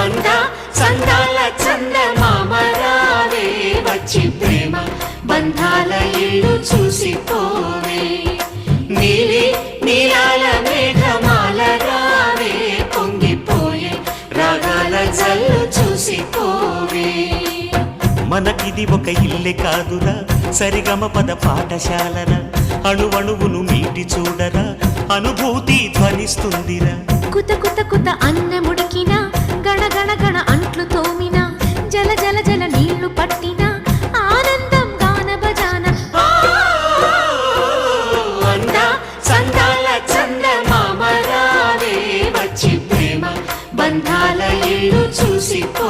అందా చందాల చందమామరావే వచ్చి ప్రేమ బంధాల ఇల్లు చూసిపోవే నీలి నీలాల మేఘమాల రావే పొంగిపోయే రాగాల జల్లు చూసిపోవే మనకిది ఒక ఇల్లే కాదురా సరిగమ పద పాఠశాలరా అణువణువును మీటి చూడరా అనుభూతి ధ్వనిస్తుందిరా కుత కుత కుత అన్నముడికిన గణ గణ గణ అంట్లు తోమిన జల జల జల నీళ్లు పట్టిన ఆనందం గాన బజాన అందా చందాల చందమామరావే వచ్చి ప్రేమ బంధాల ఇల్లు చూసిపో